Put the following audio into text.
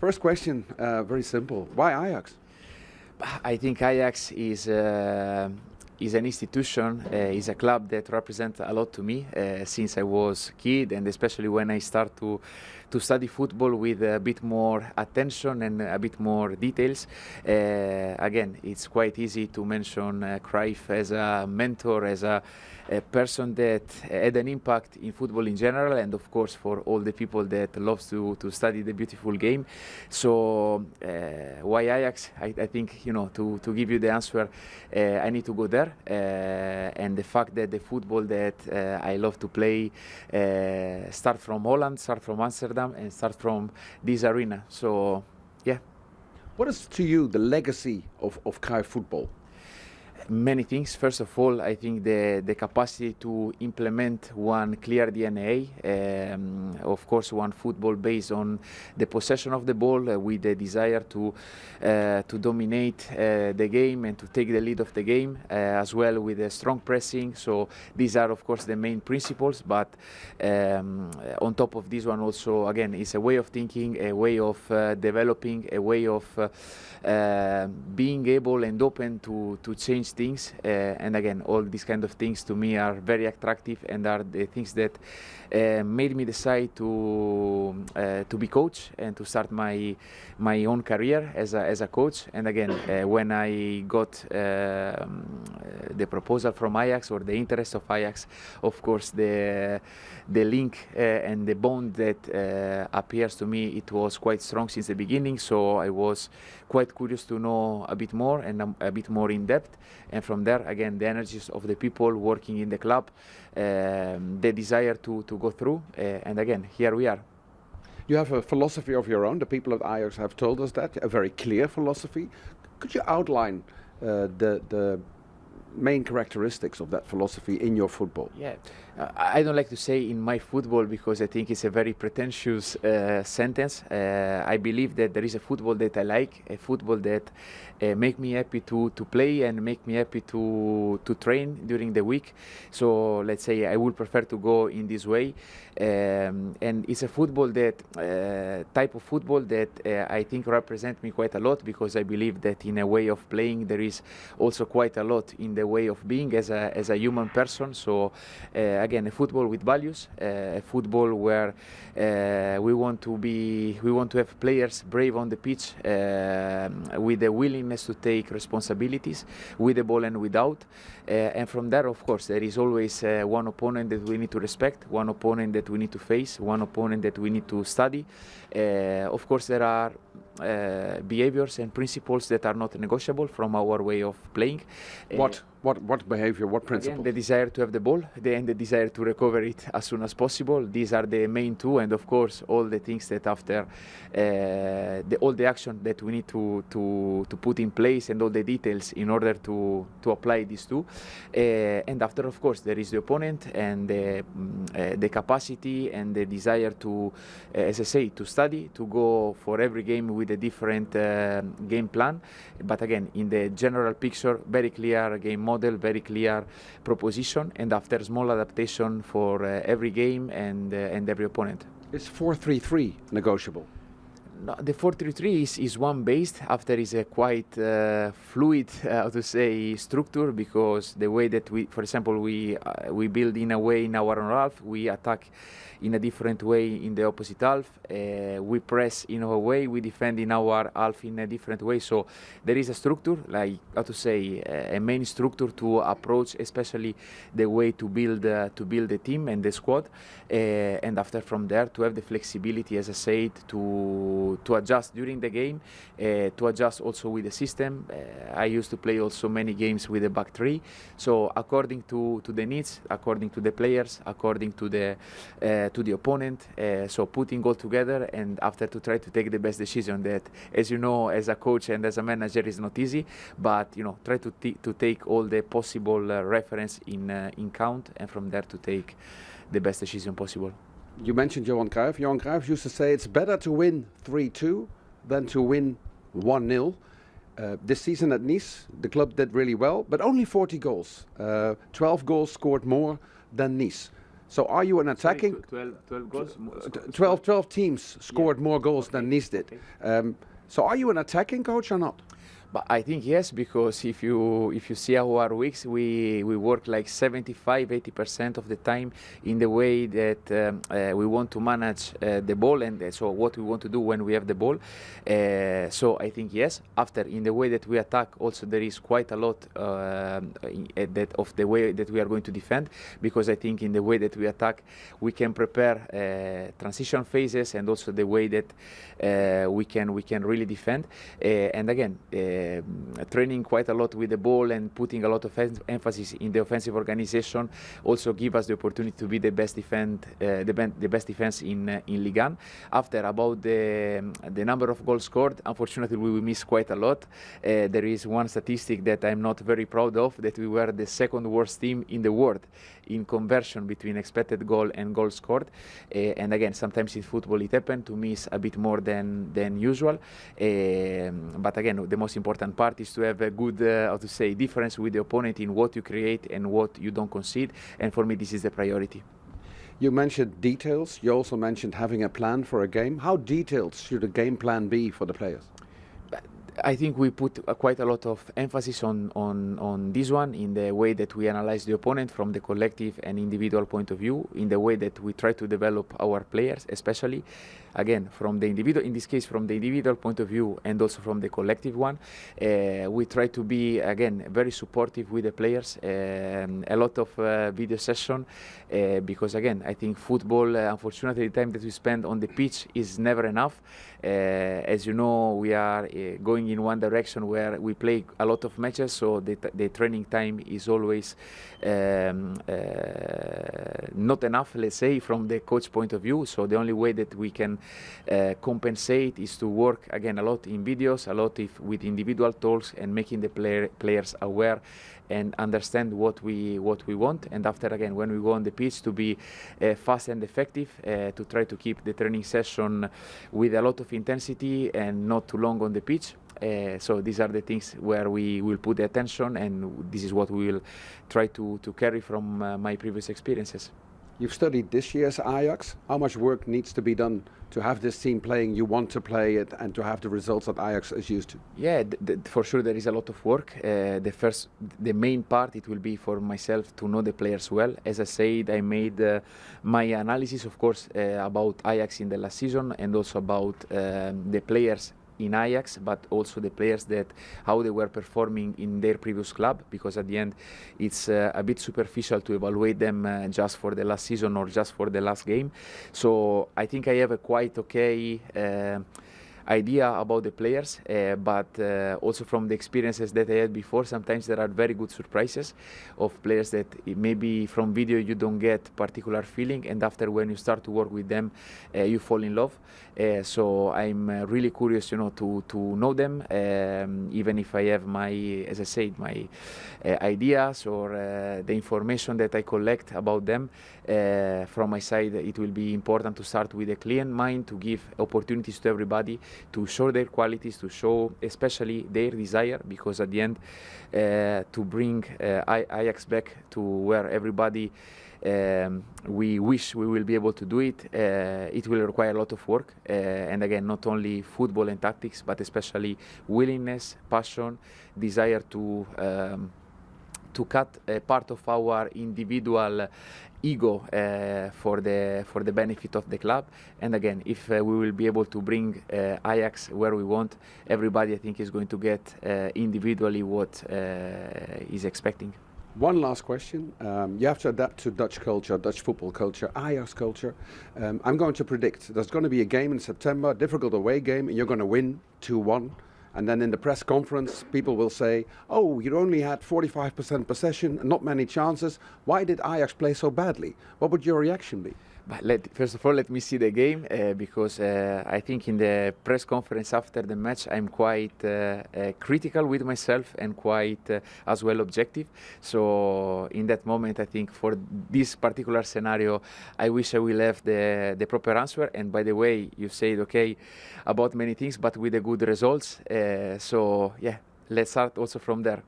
First question, very simple. Why Ajax? I think Ajax is an institution, is a club that represents a lot to me since I was a kid, and especially when I start to study football with a bit more attention and a bit more details. Again, it's quite easy to mention Cruijff as a mentor, as a person that had an impact in football in general, and of course for all the people that loves to study the beautiful game. So why Ajax? I think, to give you the answer, I need to go there, and the fact that the football that I love to play start from Holland, start from Amsterdam, and start from this arena. So yeah. What is to you the legacy of Cruijff football? Many things. First of all, I think the capacity to implement one clear DNA, of course one football based on the possession of the ball, with the desire to dominate the game and to take the lead of the game, as well with a strong pressing. So these are of course the main principles, but on top of this one also, again, it's a way of thinking, a way of developing, a way of being able and open to change things, and again, all these kind of things to me are very attractive and are the things that made me decide to be coach and to start my own career as a coach. And again, when I got the proposal from Ajax, or the interest of Ajax, of course the link and the bond that appears to me, it was quite strong since the beginning. So I was quite curious to know a bit more and a bit more in depth. And from there, again, the energies of the people working in the club, the desire to go through, and again, here we are. You have a philosophy of your own. The people at Ajax have told us that, a very clear philosophy. Could you outline the main characteristics of that philosophy in your football? Yeah, I don't like to say in my football, because I think it's a very pretentious sentence. I believe that there is a football that I like, a football that make me happy to play and make me happy to train during the week. So let's say I would prefer to go in this way, and it's a football that type of football that I think represent me quite a lot, because I believe that in a way of playing there is also quite a lot in the way of being as a human person. So again, a football with values, a football where we want to have players brave on the pitch, with the willingness to take responsibilities with the ball and without. And from there, of course, there is always one opponent that we need to respect, one opponent that we need to face, one opponent that we need to study. Of course, there are behaviors and principles that are not negotiable from our way of playing. What behavior, what principle? Again, the desire to have the ball, and the desire to recover it as soon as possible. These are the main two, and of course all the things that after all the action that we need to put in place, and all the details in order to apply these two. And after, of course, there is the opponent and the capacity and the desire to, as I say, to study, to go for every game with a different game plan. But again, in the general picture, very clear game model, very clear proposition, and after small adaptation for every game and every opponent. Is 4-3-3 negotiable? No, the 4-3-3 is one based. After is a quite fluid, how to say, structure, because the way that we, for example, we build in a way in our own half, we attack in a different way in the opposite half, we press in a way, we defend in our half in a different way. So there is a structure, like how to say, a main structure to approach, especially the way to build the team and the squad, and after from there to have the flexibility, as I said, to adjust during the game, to adjust also with the system. I used to play also many games with the back three, so according to the needs, according to the players, according to the opponent, so putting all together, and after to try to take the best decision. That, as you know, as a coach and as a manager is not easy, but try to take all the possible reference in count, and from there to take the best decision possible. You mentioned Johan Cruijff. Johan Cruijff used to say it's better to win 3-2 than to win 1-0. This season at Nice, the club did really well, but only 40 goals. 12 goals scored more than Nice. So are you an attacking? 12 goals. 12 teams scored more goals than Nice did. Okay. So are you an attacking coach or not? But I think yes, because if you see our weeks, we work like 75-80% of the time in the way that we want to manage the ball, and so what we want to do when we have the ball. So I think yes. After in the way that we attack, also there is quite a lot of the way that we are going to defend, because I think in the way that we attack, we can prepare transition phases, and also the way that we can really defend. And again. Training quite a lot with the ball and putting a lot of emphasis in the offensive organization also give us the opportunity to be the best defense in Ligue 1. After about the number of goals scored, unfortunately we miss quite a lot. There is one statistic that I'm not very proud of, that we were the second worst team in the world in conversion between expected goal and goals scored. And again, sometimes in football it happens to miss a bit more than usual. But again, the most important part is to have a good, difference with the opponent in what you create and what you don't concede. And for me, this is the priority. You mentioned details. You also mentioned having a plan for a game. How detailed should a game plan be for the players? I think we put quite a lot of emphasis on this one, in the way that we analyze the opponent from the collective and individual point of view, in the way that we try to develop our players, especially again from the individual, in this case from the individual point of view and also from the collective one. We try to be again very supportive with the players, a lot of video session, because again I think football, unfortunately the time that we spend on the pitch is never enough. As you know, we are going in one direction where we play a lot of matches, so the training time is always not enough, let's say, from the coach point of view. So the only way that we can compensate is to work again a lot in videos, a lot with individual talks, and making the players aware and understand what we want. And after, again, when we go on the pitch, to be fast and effective, to try to keep the training session with a lot of intensity and not too long on the pitch. So these are the things where we will put the attention, and this is what we will try to carry from my previous experiences. You've studied this year's Ajax. How much work needs to be done to have this team playing you want to play it, and to have the results that Ajax is used to? Yeah, for sure there is a lot of work. The main part, it will be for myself to know the players well. As I said, I made my analysis, of course, about Ajax in the last season, and also about the players in Ajax, but also the players how they were performing in their previous club, because at the end it's a bit superficial to evaluate them just for the last season or just for the last game. So I think I have a quite okay idea about the players, but also from the experiences that I had before, sometimes there are very good surprises of players that maybe from video you don't get particular feeling, and after when you start to work with them you fall in love. So I'm really curious, to know them, even if I have as I said, my ideas or the information that I collect about them. From my side, it will be important to start with a clear mind, to give opportunities to everybody, to show their qualities, to show especially their desire, because at the end to bring Ajax back to where everybody we wish we will be able to do it, it will require a lot of work, and again, not only football and tactics, but especially willingness, passion, desire to cut part of our individual ego for the benefit of the club. And again, if we will be able to bring Ajax where we want, everybody, I think, is going to get individually what is expecting. One last question. You have to adapt to Dutch culture, Dutch football culture, Ajax culture. I'm going to predict there's going to be a game in September, a difficult away game, and you're going to win 2-1. And then in the press conference, people will say, oh, you only had 45% possession, not many chances. Why did Ajax play so badly? What would your reaction be? But first of all, let me see the game, because I think in the press conference after the match, I'm quite critical with myself and quite as well objective. So in that moment, I think for this particular scenario, I wish I will have the proper answer. And by the way, you said okay about many things, but with the good results. So yeah, let's start also from there.